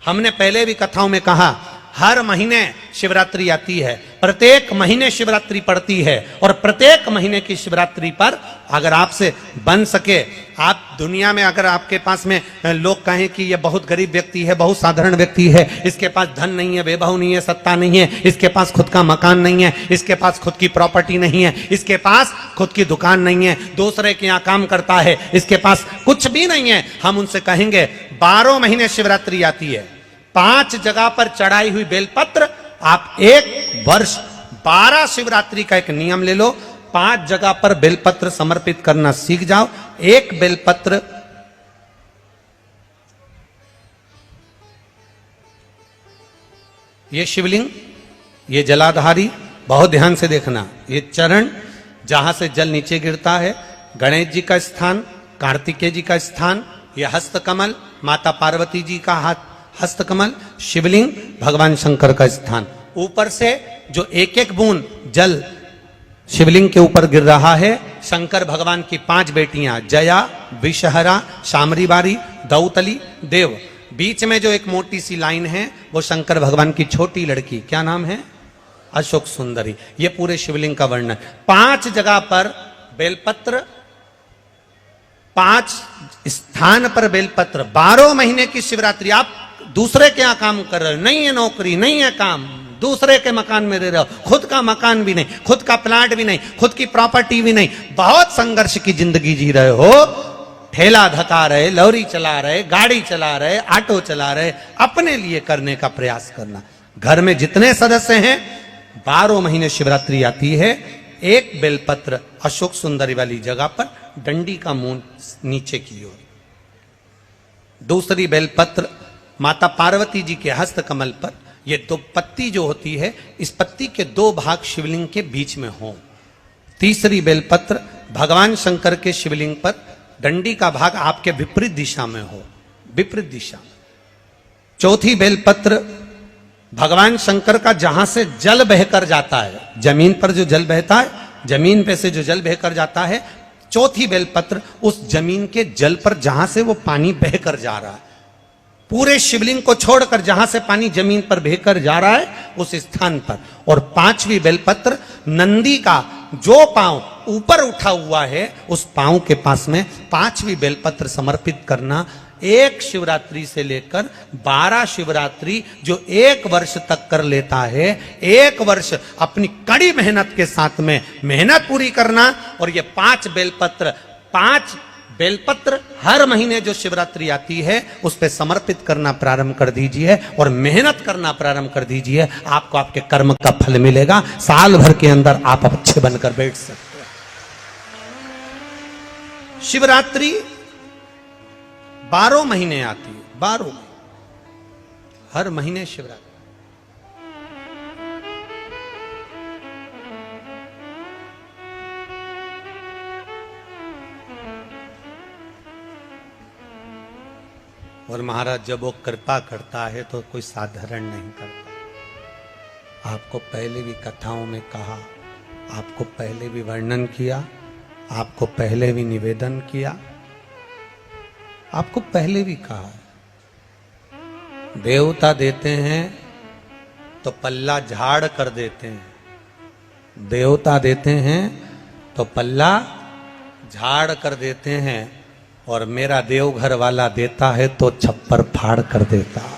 हमने पहले भी कथाओं में कहा, हर महीने शिवरात्रि आती है, प्रत्येक महीने शिवरात्रि पड़ती है, और प्रत्येक महीने की शिवरात्रि पर अगर आपसे बन सके, आप दुनिया में अगर आपके पास में लोग कहें कि ये बहुत गरीब व्यक्ति है, बहुत साधारण व्यक्ति है, इसके पास धन नहीं है, वैभव नहीं है, सत्ता नहीं है, इसके पास खुद का मकान नहीं है, इसके पास खुद की प्रॉपर्टी नहीं है, इसके पास खुद की दुकान नहीं है, दूसरे के यहाँ काम करता है, इसके पास कुछ भी नहीं है, हम उनसे कहेंगे 12 महीने शिवरात्रि आती है, 5 जगह पर चढ़ाई हुई बेलपत्र, आप एक वर्ष 12 शिवरात्रि का एक नियम ले लो, 5 जगह पर बेलपत्र समर्पित करना सीख जाओ। एक बेलपत्र ये शिवलिंग, ये जलाधारी, बहुत ध्यान से देखना, ये चरण जहां से जल नीचे गिरता है, गणेश जी का स्थान, कार्तिकेय जी का स्थान, ये हस्तकमल माता पार्वती जी का हाथ हस्तकमल, शिवलिंग भगवान शंकर का स्थान। ऊपर से जो एक एक बूंद जल शिवलिंग के ऊपर गिर रहा है, शंकर भगवान की 5 बेटियां जया, विषहरा, शामरीबारी, दौतली, देव, बीच में जो एक मोटी सी लाइन है वो शंकर भगवान की छोटी लड़की, क्या नाम है, अशोक सुंदरी। ये पूरे शिवलिंग का वर्णन। 5 जगह पर बेलपत्र, 5 स्थान पर बेलपत्र, 12 महीने की शिवरात्रि। आप दूसरे के यहां काम कर रहे हो, नहीं है नौकरी, नहीं है काम, दूसरे के मकान में रह रहे हो, खुद का मकान भी नहीं, खुद का प्लाट भी नहीं, खुद की प्रॉपर्टी भी नहीं, बहुत संघर्ष की जिंदगी जी रहे हो, ठेला धका रहे, लॉरी चला रहे, गाड़ी चला रहे, ऑटो चला रहे, अपने लिए करने का प्रयास करना। घर में जितने सदस्य हैं, 12 महीने शिवरात्रि आती है, एक बेलपत्र अशोक सुंदरी वाली जगह पर, डंडी का मुंह नीचे की ओर, दूसरी बेलपत्र माता पार्वती जी के हस्त कमल पर। ये 2 पत्ती जो होती है, इस पत्ती के 2 भाग शिवलिंग के बीच में हो। तीसरी बेलपत्र भगवान शंकर के शिवलिंग पर, डंडी का भाग आपके विपरीत दिशा में हो, विपरीत दिशा। चौथी बेलपत्र भगवान शंकर का जहां से जल बहकर जाता है, जमीन पर जो जल बहता है, जमीन पे से जो जल बहकर जाता है, चौथी बेलपत्र उस जमीन के जल पर जहां से वो पानी बहकर जा रहा है, पूरे शिवलिंग को छोड़कर जहां से पानी जमीन पर बहकर जा रहा है उस स्थान पर। और 5वीं बेलपत्र नंदी का जो पांव ऊपर उठा हुआ है, उस पांव के पास में 5वीं बेलपत्र समर्पित करना। एक शिवरात्रि से लेकर 12 शिवरात्रि जो 1 वर्ष तक कर लेता है, 1 वर्ष अपनी कड़ी मेहनत के साथ में मेहनत पूरी करना। और ये 5 बेलपत्र, 5 बेलपत्र हर महीने जो शिवरात्रि आती है उस पे समर्पित करना प्रारंभ कर दीजिए और मेहनत करना प्रारंभ कर दीजिए। आपको आपके कर्म का फल मिलेगा। साल भर के अंदर आप अच्छे बनकर बैठ सकते हैं। शिवरात्रि 12 महीने आती है, 12 हर महीने शिवरात्रि। और महाराज जब वो कृपा करता है तो कोई साधारण नहीं करता। आपको पहले भी कथाओं में कहा, आपको पहले भी वर्णन किया, आपको पहले भी निवेदन किया, आपको पहले भी कहा, देवता देते हैं तो पल्ला झाड़ कर देते हैं, देवता देते हैं तो पल्ला झाड़ कर देते हैं, और मेरा देवघर वाला देता है तो छप्पर फाड़ कर देता है।